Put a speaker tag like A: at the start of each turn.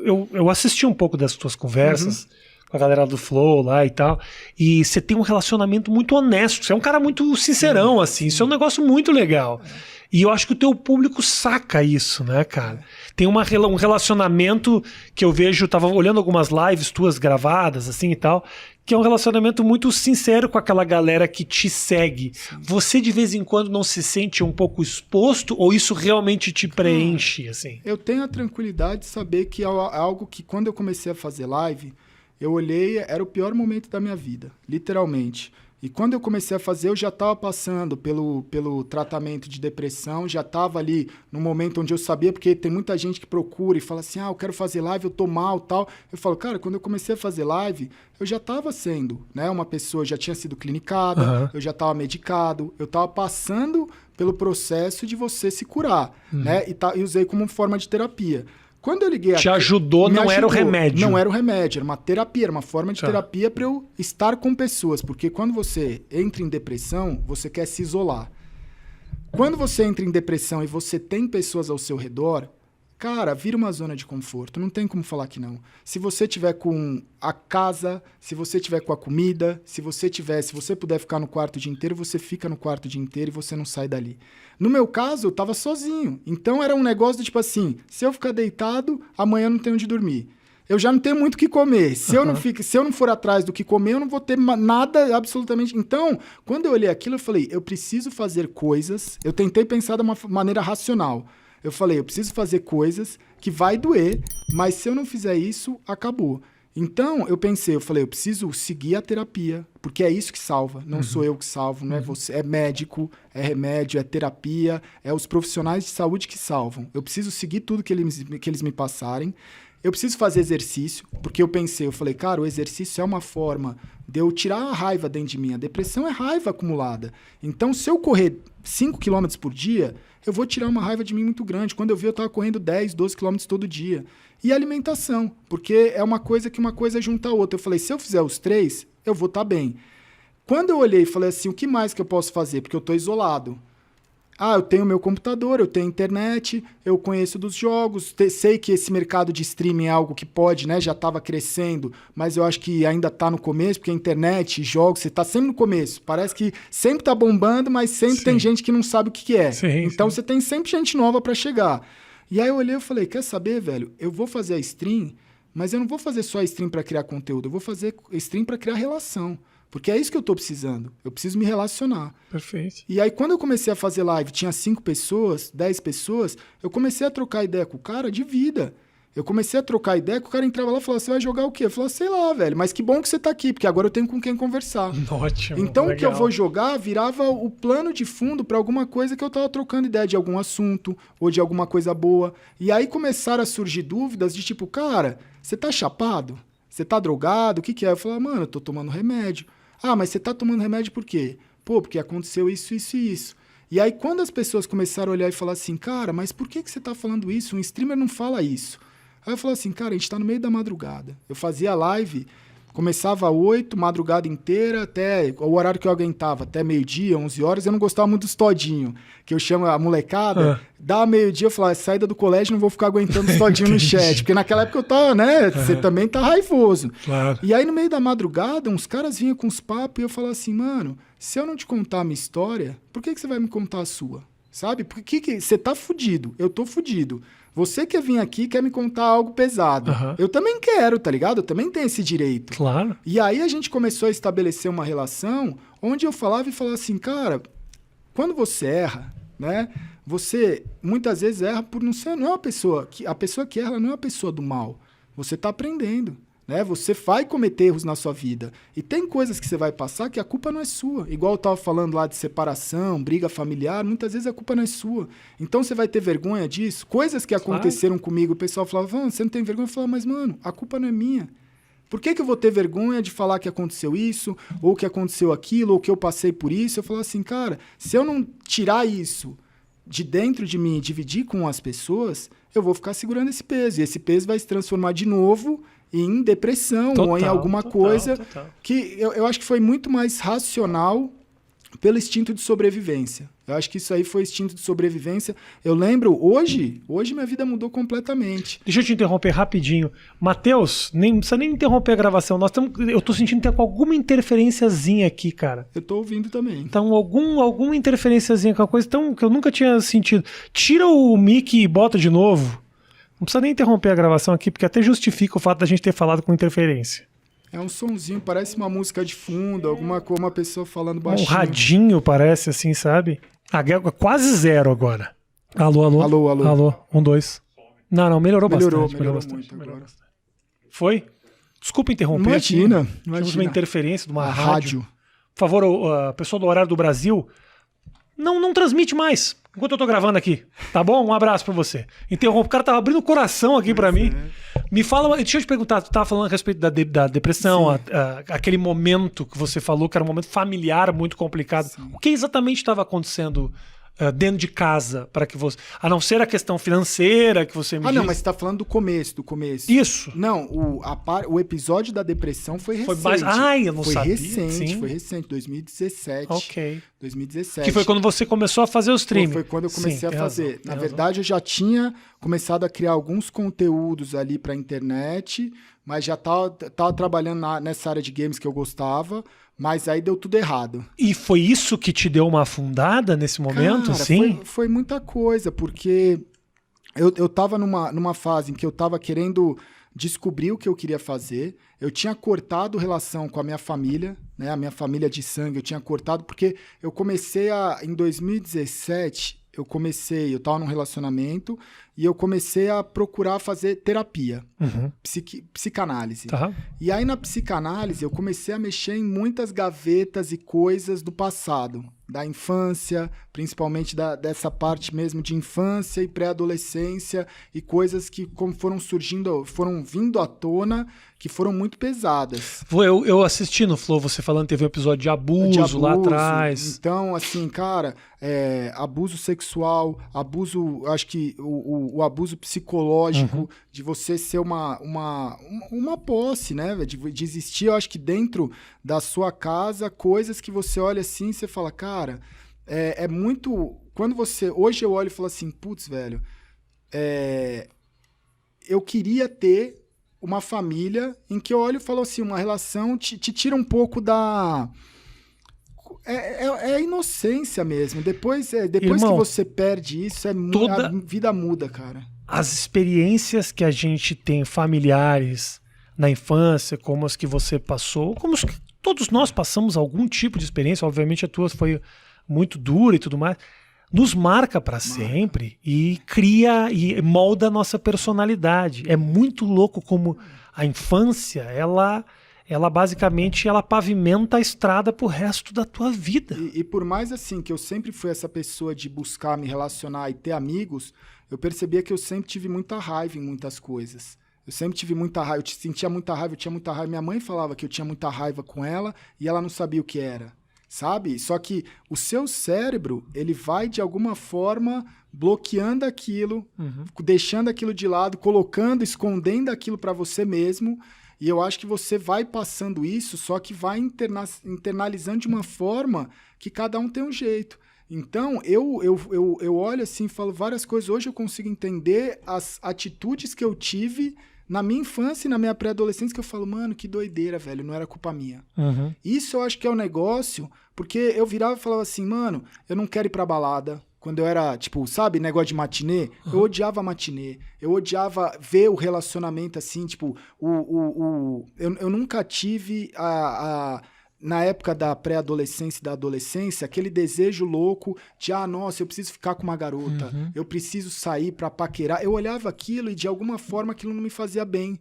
A: eu assisti um pouco das tuas conversas com a galera do Flow lá e tal, e você tem um relacionamento muito honesto, você é um cara muito sincerão, assim, isso é um negócio muito legal. E eu acho que o teu público saca isso, né, cara? Tem um relacionamento que eu vejo, tava olhando algumas lives tuas gravadas, assim e tal, que é um relacionamento muito sincero com aquela galera que te segue. Sim. Você, de vez em quando, não se sente um pouco exposto ou isso realmente te preenche, assim?
B: Eu tenho a tranquilidade de saber que é algo que, quando eu comecei a fazer live, eu olhei, era o pior momento da minha vida, literalmente. E quando eu comecei a fazer, eu já estava passando pelo tratamento de depressão, já estava ali no momento onde eu sabia, porque tem muita gente que procura e fala assim, eu quero fazer live, eu tô mal, tal. Eu falo, cara, quando eu comecei a fazer live, eu já estava sendo, né, uma pessoa, já tinha sido clinicada, eu já estava medicado, eu estava passando pelo processo de você se curar, né, e usei como forma de terapia. Quando eu liguei
A: Te ajudou, não era o remédio.
B: Não era o remédio, era uma terapia, era uma forma de terapia para eu estar com pessoas. Porque quando você entra em depressão, você quer se isolar. Quando você entra em depressão e você tem pessoas ao seu redor, cara, vira uma zona de conforto. Não tem como falar que não. Se você tiver com a casa, se você tiver com a comida, se você puder ficar no quarto o dia inteiro, você fica no quarto o dia inteiro e você não sai dali. No meu caso, eu tava sozinho. Então era um negócio do tipo assim, se eu ficar deitado, amanhã eu não tenho onde dormir. Eu já não tenho muito o que comer. Se eu não for atrás do que comer, eu não vou ter nada absolutamente. Então, quando eu olhei aquilo, eu falei, eu preciso fazer coisas. Eu tentei pensar de uma maneira racional. Eu falei, eu preciso fazer coisas que vai doer, mas se eu não fizer isso, acabou. Então, eu falei, eu preciso seguir a terapia, porque é isso que salva, não sou eu que salvo, não é você, é médico, é remédio, é terapia, é os profissionais de saúde que salvam. Eu preciso seguir tudo que eles me passarem, eu preciso fazer exercício, porque eu falei, cara, o exercício é uma forma de eu tirar a raiva dentro de mim, a depressão é raiva acumulada. Então, se eu correr 5 km por dia, eu vou tirar uma raiva de mim muito grande. Quando eu vi, eu estava correndo 10, 12 km todo dia. E alimentação, porque é uma coisa que uma coisa junta a outra. Eu falei, se eu fizer os 3, eu vou estar bem. Quando eu olhei e falei assim, o que mais que eu posso fazer? Porque eu estou isolado. Eu tenho meu computador, eu tenho internet, eu conheço dos jogos, sei que esse mercado de streaming é algo que pode, né, já estava crescendo, mas eu acho que ainda está no começo, porque a internet, jogos, você está sempre no começo. Parece que sempre está bombando, mas sempre tem gente que não sabe o que é. Então você tem sempre gente nova para chegar. E aí eu olhei e falei, quer saber, velho? Eu vou fazer a stream, mas eu não vou fazer só a stream para criar conteúdo, eu vou fazer stream para criar relação. Porque é isso que eu tô precisando. Eu preciso me relacionar.
A: Perfeito.
B: E aí, quando eu comecei a fazer live, tinha 5 pessoas, 10 pessoas, eu comecei a trocar ideia com o cara de vida. Eu comecei a trocar ideia, que o cara entrava lá e falava, você vai jogar o quê? Eu falava, sei lá, velho, mas que bom que você tá aqui, porque agora eu tenho com quem conversar.
A: Ótimo.
B: Então,
A: legal.
B: O que eu vou jogar virava o plano de fundo para alguma coisa que eu tava trocando ideia de algum assunto ou de alguma coisa boa. E aí começaram a surgir dúvidas de tipo, cara, você tá chapado? Você tá drogado? O que que é? Eu falava, mano, eu tô tomando remédio. Mas você tá tomando remédio por quê? Porque aconteceu isso, isso e isso. E aí, quando as pessoas começaram a olhar e falar assim, cara, mas por que você tá falando isso? Um streamer não fala isso. Aí eu falei assim, cara, a gente tá no meio da madrugada. Eu fazia live, começava às 8, madrugada inteira, até o horário que eu aguentava, até meio-dia, 11 horas. Eu não gostava muito dos todinho, que eu chamo a molecada. Dá meio-dia, eu falava, saída do colégio, não vou ficar aguentando os todinho no chat. Porque naquela época eu tava, né? Você também tá raivoso.
A: Claro.
B: E aí, no meio da madrugada, uns caras vinham com os papos e eu falava assim, mano, se eu não te contar a minha história, por que você vai me contar a sua? Sabe? Porque você tá fudido, eu tô fudido. Você quer vir aqui, quer me contar algo pesado. Eu também quero, tá ligado? Eu também tenho esse direito.
A: Claro.
B: E aí a gente começou a estabelecer uma relação onde eu falava assim, cara, quando você erra, né? Você muitas vezes erra por não ser, não é uma pessoa que a pessoa que erra ela não é uma pessoa do mal. Você tá aprendendo. Né? Você vai cometer erros na sua vida. E tem coisas que você vai passar que a culpa não é sua. Igual eu estava falando lá de separação, briga familiar, muitas vezes a culpa não é sua. Então você vai ter vergonha disso. Coisas que aconteceram comigo, o pessoal falava, você não tem vergonha? Eu falava, mas mano, a culpa não é minha. Por que eu vou ter vergonha de falar que aconteceu isso, ou que aconteceu aquilo, ou que eu passei por isso? Eu falava assim, cara, se eu não tirar isso de dentro de mim e dividir com as pessoas, eu vou ficar segurando esse peso. E esse peso vai se transformar de novo em depressão ou em alguma coisa que eu acho que foi muito mais racional pelo instinto de sobrevivência. Eu acho que isso aí foi instinto de sobrevivência. Eu lembro, hoje minha vida mudou completamente.
A: Deixa eu te interromper rapidinho. Matheus, não precisa nem interromper a gravação. Eu tô sentindo que tem alguma interferenciazinha aqui, cara.
B: Eu tô ouvindo também.
A: Então, alguma interferenciazinha, com a coisa tão, que eu nunca tinha sentido. Tira o mic e bota de novo. Não precisa nem interromper a gravação aqui, porque até justifica o fato da gente ter falado com interferência.
B: É um sonzinho, parece uma música de fundo, uma pessoa falando baixinho.
A: Um radinho parece assim, sabe? Quase zero agora. Alô. Alô, 1, 2. Não, melhorou bastante. Melhorou bastante. Foi? Desculpa interromper.
B: Imagina.
A: Tivemos uma interferência de uma rádio. Por favor, pessoal do Horário do Brasil, não transmite mais enquanto eu tô gravando aqui, tá bom? Um abraço pra você. Interrompe. O cara tava abrindo o coração aqui pra mim. Me fala, deixa eu te perguntar, tu tava falando a respeito da depressão, aquele momento que você falou que era um momento familiar muito complicado. Sim. O que exatamente estava acontecendo dentro de casa para que você... A não ser a questão financeira que você me disse.
B: Não, mas você tá falando do começo.
A: Isso.
B: Não, o episódio da depressão foi recente.
A: Foi mais... eu não sabia.
B: Foi recente, 2017.
A: Ok.
B: 2017.
A: Que foi quando você começou a fazer o streaming.
B: Foi quando eu comecei a fazer. Na verdade, eu já tinha começado a criar alguns conteúdos ali pra internet, mas já tava trabalhando nessa área de games que eu gostava, mas aí deu tudo errado.
A: E foi isso que te deu uma afundada nesse momento?
B: Cara,
A: sim?
B: Foi muita coisa, porque eu tava numa fase em que eu tava querendo descobrir o que eu queria fazer. Eu tinha cortado relação com a minha família, né? A minha família de sangue, eu tinha cortado, porque eu comecei em 2017, eu tava num relacionamento e eu comecei a procurar fazer terapia, psicanálise.
A: Tá.
B: E aí na psicanálise eu comecei a mexer em muitas gavetas e coisas do passado, da infância, principalmente dessa parte mesmo de infância e pré-adolescência e coisas que como foram vindo à tona, que foram muito pesadas.
A: Eu assisti no Flow você falando, teve um episódio de abuso lá atrás.
B: Então, assim, cara, abuso sexual, acho que o abuso psicológico, de você ser uma posse, né? De existir, eu acho que dentro da sua casa, coisas que você olha assim e você fala, cara, é muito... Hoje eu olho e falo assim, putz, velho, eu queria ter uma família em que eu olho e falo assim, uma relação te tira um pouco da... É a inocência mesmo. Depois
A: Irmão,
B: que você perde isso, a vida muda, cara.
A: As experiências que a gente tem familiares na infância, como as que você passou, como todos nós passamos algum tipo de experiência, obviamente a tua foi muito dura e tudo mais, nos marca para sempre e cria e molda a nossa personalidade. É muito louco como a infância, ela basicamente pavimenta a estrada pro resto da tua vida.
B: E por mais assim que eu sempre fui essa pessoa de buscar me relacionar e ter amigos, eu percebia que eu sempre tive muita raiva em muitas coisas. Eu sempre tive muita raiva, eu sentia muita raiva, eu tinha muita raiva. Minha mãe falava que eu tinha muita raiva com ela e ela não sabia o que era. Sabe? Só que o seu cérebro, ele vai de alguma forma bloqueando aquilo, deixando aquilo de lado, escondendo aquilo para você mesmo. E eu acho que você vai passando isso, só que vai internalizando de uma forma que cada um tem um jeito. Então, eu olho assim e falo várias coisas. Hoje eu consigo entender as atitudes que eu tive na minha infância e na minha pré-adolescência, que eu falo, mano, que doideira, velho, não era culpa minha. Isso eu acho que é um negócio, porque eu virava e falava assim, mano, eu não quero ir pra balada. Quando eu era, tipo, sabe, negócio de matinê, eu odiava matinê. Eu odiava ver o relacionamento assim, tipo, eu nunca tive na época da pré-adolescência e da adolescência, aquele desejo louco de, nossa, eu preciso ficar com uma garota, eu preciso sair pra paquerar. Eu olhava aquilo e, de alguma forma, aquilo não me fazia bem.